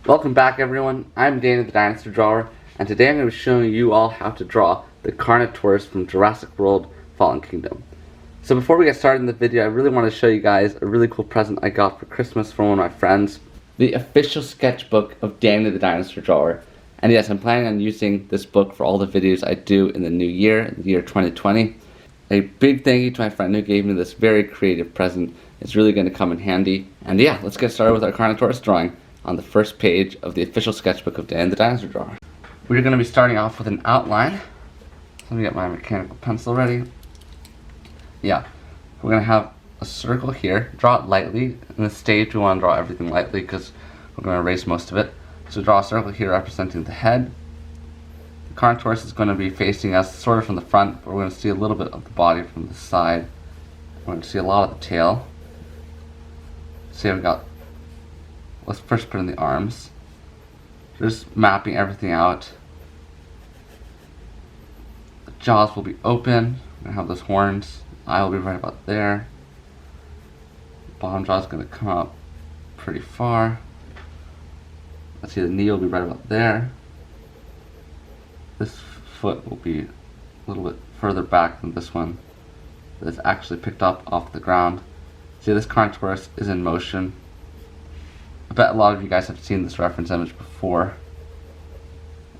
Welcome back everyone, I'm Dana the Dinosaur Drawer, and today I'm going to be showing you all how to draw the Carnotaurus from Jurassic World Fallen Kingdom. So before we get started in the video, I really want to show you guys a really cool present I got for Christmas from one of my friends. The official sketchbook of Dana the Dinosaur Drawer. And yes, I'm planning on using this book for all the videos I do in the new year, the year 2020. A big thank you to my friend who gave me this very creative present. It's really going to come in handy. And yeah, let's get started with our Carnotaurus drawing on the first page of the official sketchbook of Dan the Dinosaur Drawer. We're going to be starting off with an outline. Let me get my mechanical pencil ready. Yeah, we're going to have a circle here. Draw it lightly. In this stage we want to draw everything lightly because we're going to erase most of it. So draw a circle here representing the head. The Carnotaurus is going to be facing us sort of from the front, but we're going to see a little bit of the body from the side. We're going to see a lot of the tail. See how we got. Let's first put in the arms. Just mapping everything out. The jaws will be open. We're going to have those horns. The eye will be right about there. The bottom jaw is going to come up pretty far. Let's see, the knee will be right about there. This foot will be a little bit further back than this one. It's actually picked up off the ground. See, this Carnotaurus is in motion. I bet a lot of you guys have seen this reference image before.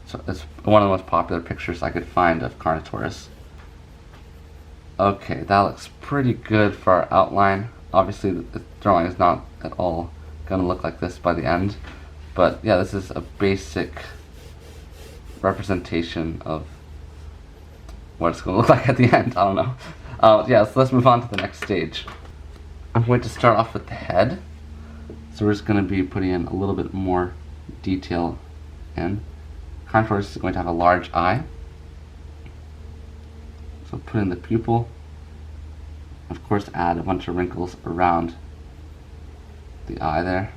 So it's one of the most popular pictures I could find of Carnotaurus. Okay, that looks pretty good for our outline. Obviously the drawing is not at all going to look like this by the end. But yeah, this is a basic representation of what it's going to look like at the end. I don't know. Yeah, so let's move on to the next stage. I'm going to start off with the head. So we're just going to be putting in a little bit more detail in. Carnotaurus is going to have a large eye. So put in the pupil. Of course, add a bunch of wrinkles around the eye there.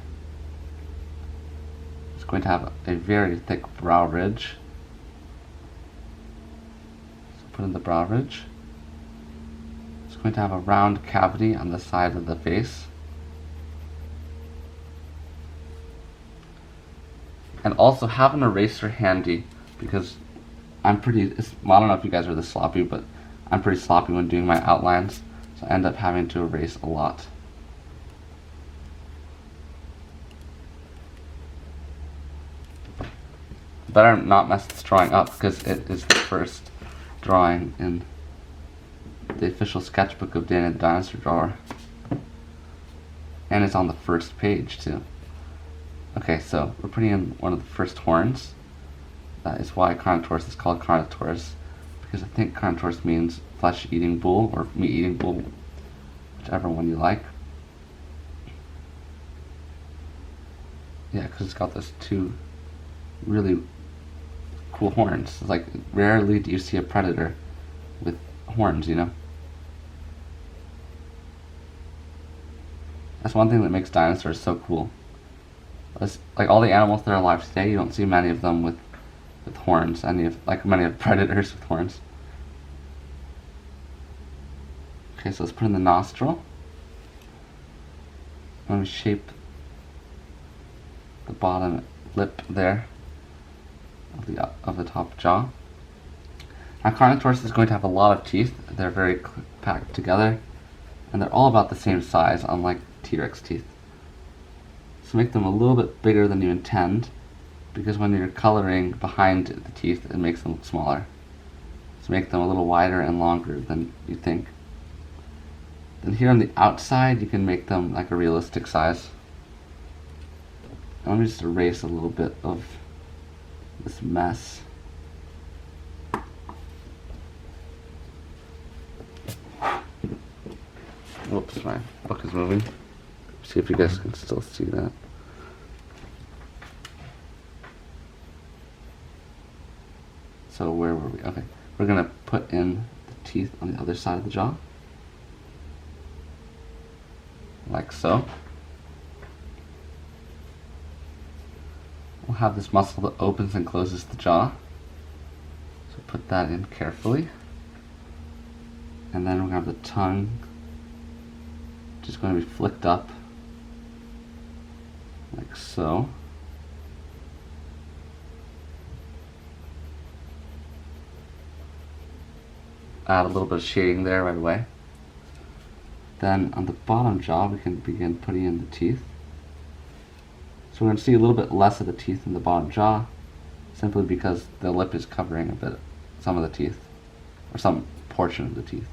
It's going to have a very thick brow ridge. So put in the brow ridge. It's going to have a round cavity on the side of the face. And also have an eraser handy because I don't know if you guys are this sloppy, but I'm pretty sloppy when doing my outlines, so I end up having to erase a lot. Better not mess this drawing up because it is the first drawing in the official sketchbook of Dana the Dinosaur Drawer. And it's on the first page too. Okay, so we're putting in one of the first horns. That is why Carnotaurus is called Carnotaurus, because I think Carnotaurus means flesh-eating bull or meat-eating bull, whichever one you like. Yeah, because it's got those two really cool horns. It's like rarely do you see a predator with horns, you know? That's one thing that makes dinosaurs so cool. Like all the animals that are alive today, you don't see many of them with horns. Many of predators with horns. Okay, so let's put in the nostril. Let me shape the bottom lip there of the top jaw. Now Carnotaurus is going to have a lot of teeth. They're very packed together, and they're all about the same size, unlike T-Rex teeth. So make them a little bit bigger than you intend, because when you're coloring behind the teeth, it makes them look smaller. So make them a little wider and longer than you think. Then here on the outside, you can make them like a realistic size. And let me just erase a little bit of this mess. Oops, my book is moving. See if you guys can still see that. So where were we? Okay, we're gonna put in the teeth on the other side of the jaw, like so. We'll have this muscle that opens and closes the jaw. So put that in carefully. And then we're gonna have the tongue just going to be flicked up like so. add a little bit of shading there right away. Then on the bottom jaw, we can begin putting in the teeth. So we're going to see a little bit less of the teeth in the bottom jaw, simply because the lip is covering a bit, some of the teeth, or some portion of the teeth.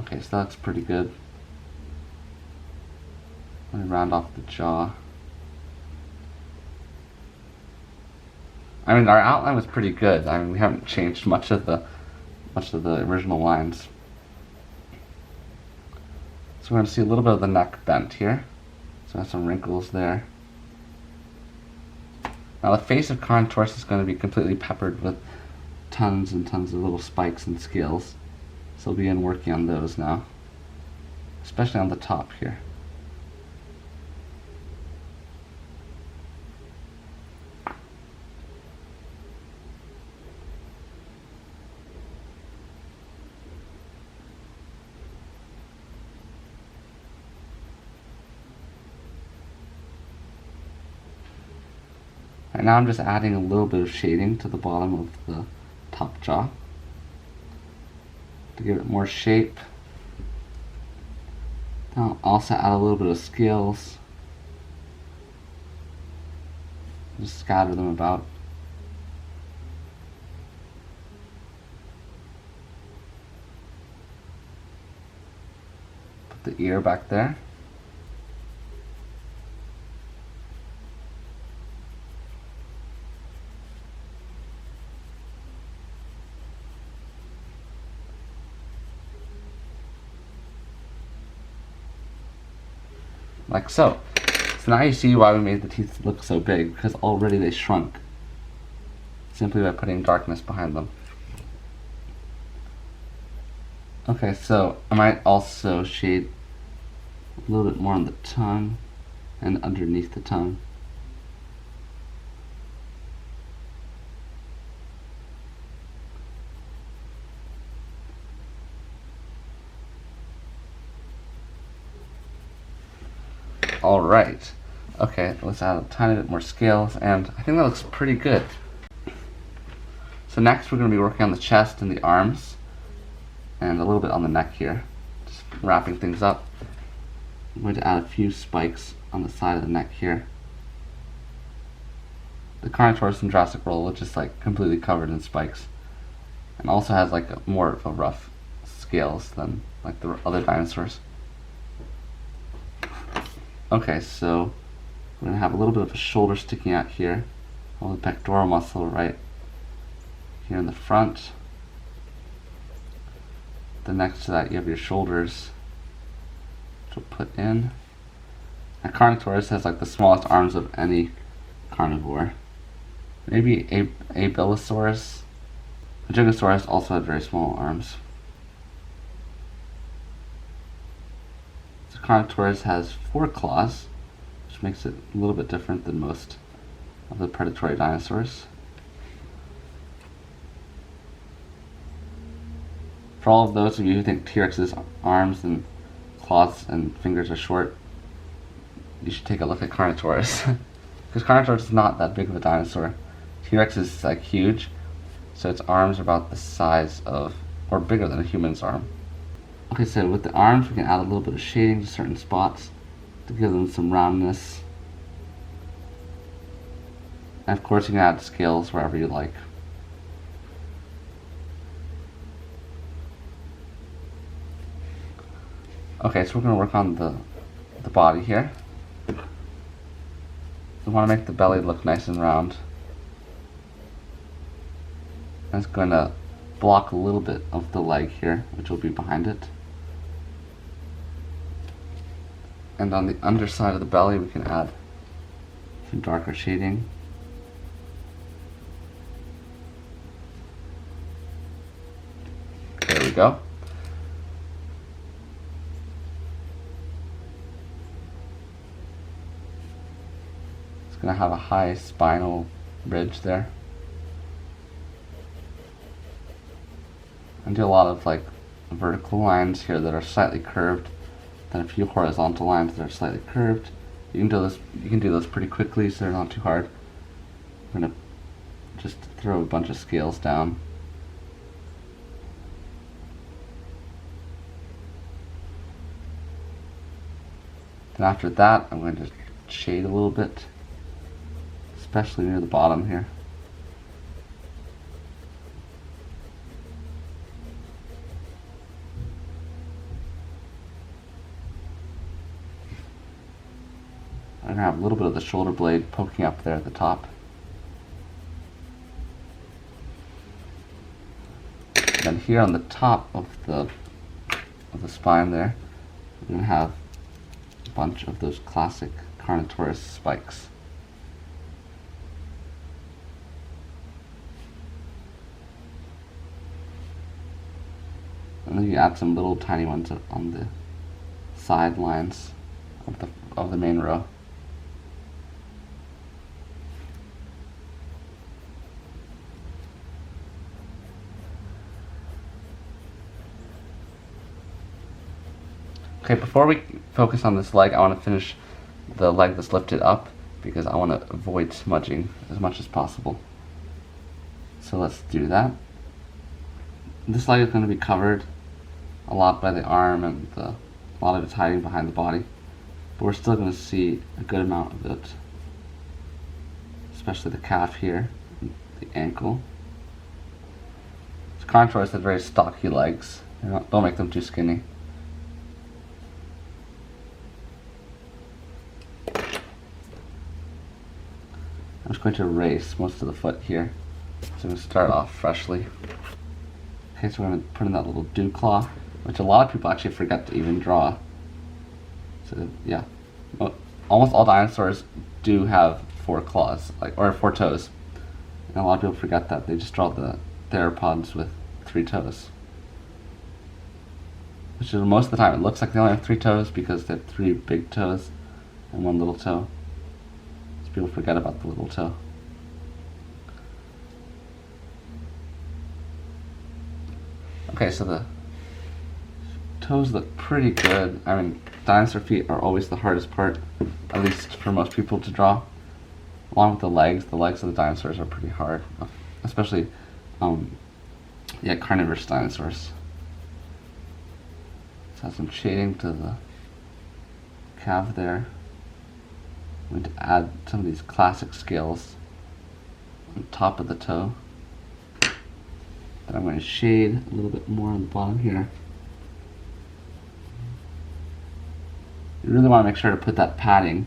Okay, so that's pretty good. Let me round off the jaw. I mean, our outline was pretty good. I mean, we haven't changed much of the original lines. So we're going to see a little bit of the neck bent here. So I have some wrinkles there. Now the face of Carnotaurus is going to be completely peppered with tons and tons of little spikes and scales. So we'll begin working on those now, especially on the top here. Right now I'm just adding a little bit of shading to the bottom of the top jaw to give it more shape. Then I'll also add a little bit of scales. Just scatter them about. Put the ear back there. Like so. So now you see why we made the teeth look so big, because already they shrunk simply by putting darkness behind them. Okay, so I might also shade a little bit more on the tongue and underneath the tongue. Alright, okay, let's add a tiny bit more scales, and I think that looks pretty good. So next we're going to be working on the chest and the arms, and a little bit on the neck here, just wrapping things up. I'm going to add a few spikes on the side of the neck here. The Carnotaurus in Jurassic World was just like completely covered in spikes, and also has like more of a rough scales than like the other dinosaurs. Okay, so we're going to have a little bit of a shoulder sticking out here, all the pectoral muscle right here in the front. Then next to that you have your shoulders, which we'll put in. And Carnotaurus has like the smallest arms of any carnivore. Maybe Abelisaurus. Giganotosaurus also had very small arms. Carnotaurus has 4 claws, which makes it a little bit different than most of the predatory dinosaurs. For all of those of you who think T-Rex's arms and claws and fingers are short, you should take a look at Carnotaurus. Because Carnotaurus is not that big of a dinosaur. T-Rex is like huge, so its arms are about the size of, or bigger than a human's arm. Okay, so with the arms we can add a little bit of shading to certain spots to give them some roundness. And of course you can add scales wherever you like. Okay, so we're going to work on the body here. We want to make the belly look nice and round. And it's going to block a little bit of the leg here, which will be behind it. And on the underside of the belly we can add some darker shading. There we go. It's going to have a high spinal ridge there. And do a lot of like vertical lines here that are slightly curved. Then a few horizontal lines that are slightly curved. You can do those pretty quickly, so they're not too hard. I'm gonna just throw a bunch of scales down Then after that, I'm going to shade a little bit, especially near the bottom here. I'm going to have a little bit of the shoulder blade poking up there at the top. Then here on the top of the spine there, we're going to have a bunch of those classic Carnotaurus spikes. And then you add some little tiny ones on the side lines of the main row. Okay, before we focus on this leg, I want to finish the leg that's lifted up because I want to avoid smudging as much as possible. So let's do that. This leg is going to be covered a lot by the arm, and a lot of it's hiding behind the body, but we're still going to see a good amount of it, especially the calf here, and the ankle. So Carnotaurus have very stocky legs. Don't make them too skinny. I'm just going to erase most of the foot here. So I'm going to start off freshly. Okay, so we're going to put in that little dew claw, which a lot of people actually forget to even draw. So yeah, almost all dinosaurs do have 4 claws, or 4 toes. And a lot of people forget that. They just draw the theropods with 3 toes. Which is most of the time it looks like they only have 3 toes because they have 3 big toes and 1 little toe. People forget about the little toe. Okay, so the toes look pretty good. I mean, dinosaur feet are always the hardest part, at least for most people to draw. Along with the legs of the dinosaurs are pretty hard, especially, carnivorous dinosaurs. So some shading to the calf there. I'm going to add some of these classic scales on top of the toe. Then I'm going to shade a little bit more on the bottom here. You really want to make sure to put that padding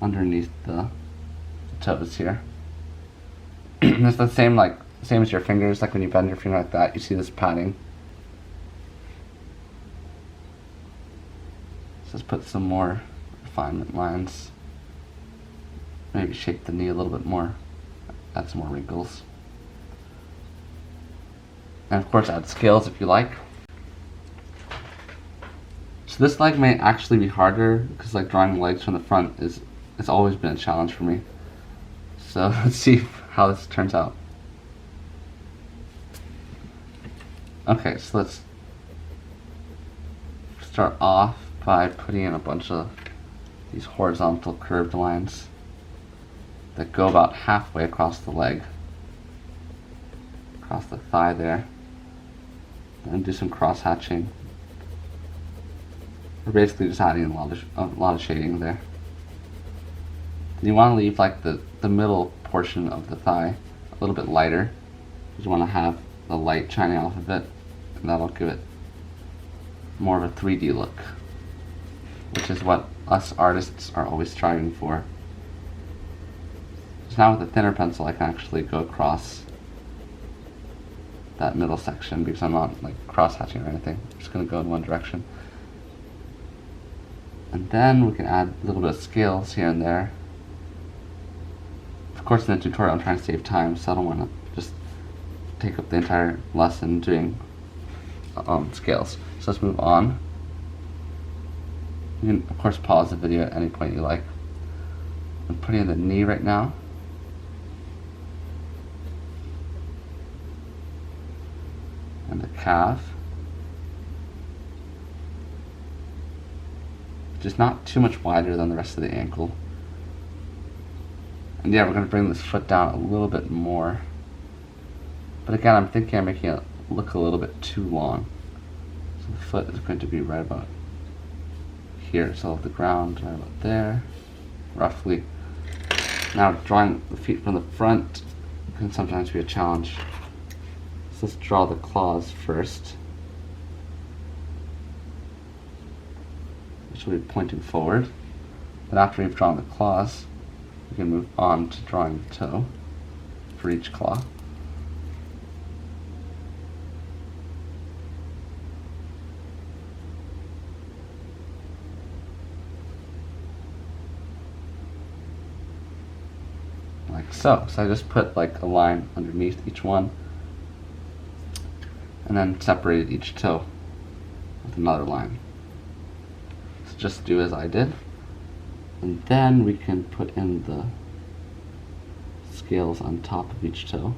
underneath the toes here. It's the same as your fingers, like when you bend your finger like that, you see this padding. So let's put some more refinement lines. Maybe shape the knee a little bit more, add some more wrinkles. And of course add scales if you like. So this leg may actually be harder because drawing legs from the front it's always been a challenge for me. So let's see how this turns out. Okay, so let's start off by putting in a bunch of these horizontal curved lines that go about halfway across the leg, across the thigh there, and do some cross hatching. We're basically just adding a lot of shading there. And you want to leave the middle portion of the thigh a little bit lighter, because you want to have the light shining off of it, and that'll give it more of a 3D look, which is what us artists are always striving for. Now with a thinner pencil I can actually go across that middle section because I'm not cross-hatching or anything. I'm just going to go in one direction. And then we can add a little bit of scales here and there. Of course in the tutorial I'm trying to save time, so I don't want to just take up the entire lesson doing scales. So let's move on. You can of course pause the video at any point you like. I'm putting in the knee right now. And the calf, which is not too much wider than the rest of the ankle. And yeah, we're going to bring this foot down a little bit more. But again, I'm thinking I'm making it look a little bit too long. So the foot is going to be right about here, so the ground right about there, roughly. Now drawing the feet from the front can sometimes be a challenge. So let's draw the claws first, which will be pointing forward. Then after we've drawn the claws, we can move on to drawing the toe for each claw. Like so. So I just put like a line underneath each one and then separated each toe with another line. So just do as I did. And then we can put in the scales on top of each toe.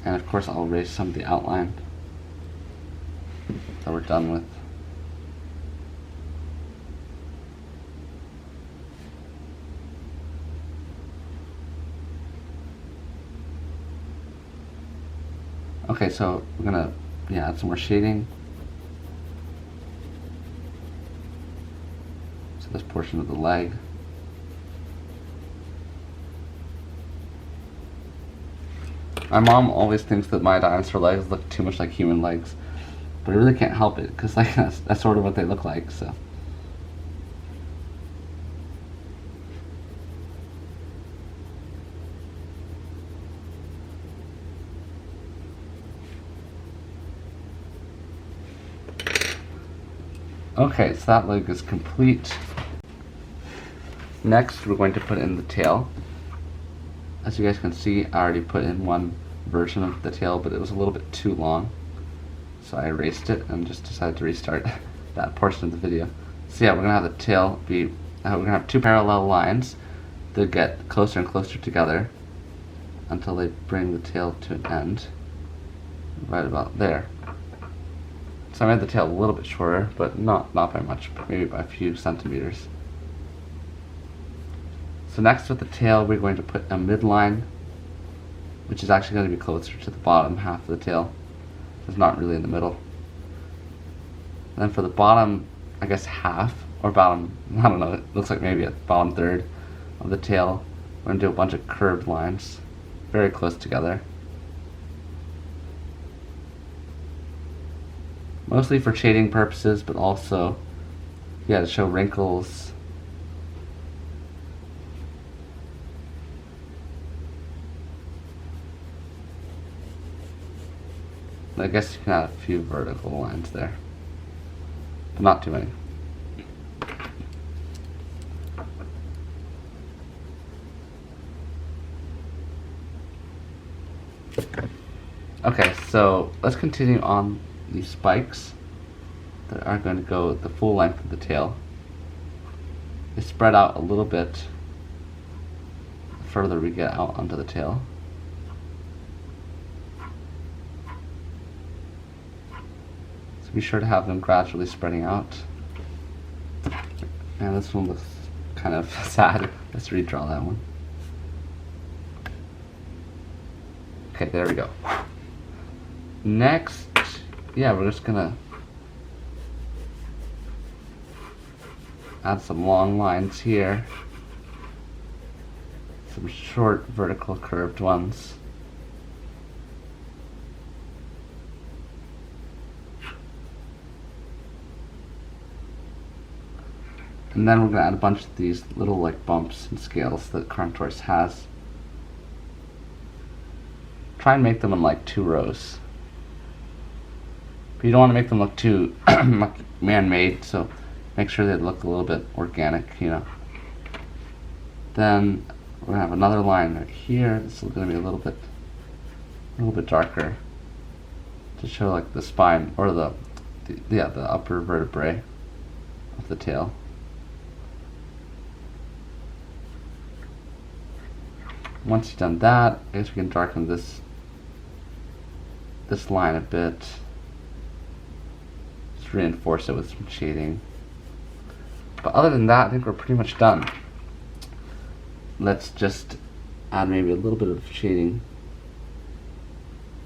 And of course I'll erase some of the outline that we're done with. Okay, so we're gonna add some more shading to this portion of the leg. My mom always thinks that my dinosaur legs look too much like human legs, but I really can't help it because like that's sort of what they look like. So. Okay, so that leg is complete. Next, we're going to put in the tail. As you guys can see, I already put in one version of the tail, but it was a little bit too long. So I erased it and just decided to restart that portion of the video. So yeah, we're going to have the tail be, we're going to have two parallel lines that get closer and closer together until they bring the tail to an end, right about there. So I made the tail a little bit shorter, but not by much, maybe by a few centimeters. So next with the tail, we're going to put a midline, which is actually going to be closer to the bottom half of the tail. It's not really in the middle. And then for the bottom, I guess half, or bottom, I don't know, it looks like maybe a bottom third of the tail, we're going to do a bunch of curved lines, very close together. Mostly for shading purposes, but also, yeah, to show wrinkles. I guess you can add a few vertical lines there, but not too many. Okay, so let's continue on these spikes that are going to go the full length of the tail. They spread out a little bit the further we get out onto the tail. So be sure to have them gradually spreading out. And this one looks kind of sad. Let's redraw that one. Okay, there we go. Next, yeah, we're just gonna add some long lines here, some short vertical curved ones. And then we're gonna add a bunch of these little like bumps and scales that Carnotaurus has. Try and make them in like 2 rows. But you don't want to make them look too man-made, so make sure they look a little bit organic, you know. Then we're gonna have another line right here. This is gonna be a little bit darker to show like the spine or the upper vertebrae of the tail. Once you've done that, I guess we can darken this line a bit. Just reinforce it with some shading. But other than that, I think we're pretty much done. Let's just add maybe a little bit of shading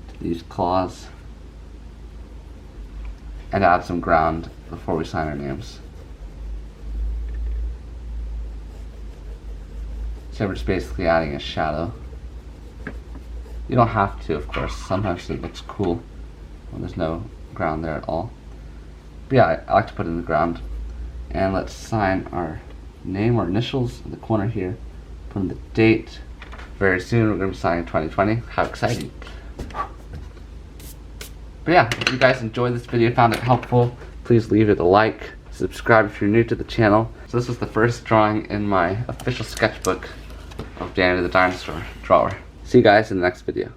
to these claws and add some ground before we sign our names. So we're just basically adding a shadow. You don't have to, of course. Sometimes it looks cool when there's no ground there at all. But yeah, I like to put it in the ground. And let's sign our name or initials in the corner here. Put in the date. Very soon we're going to be signing 2020. How exciting. But yeah, if you guys enjoyed this video, found it helpful, please leave it a like. Subscribe if you're new to the channel. So this was the first drawing in my official sketchbook of Danny the Dinosaur Drawer. See you guys in the next video.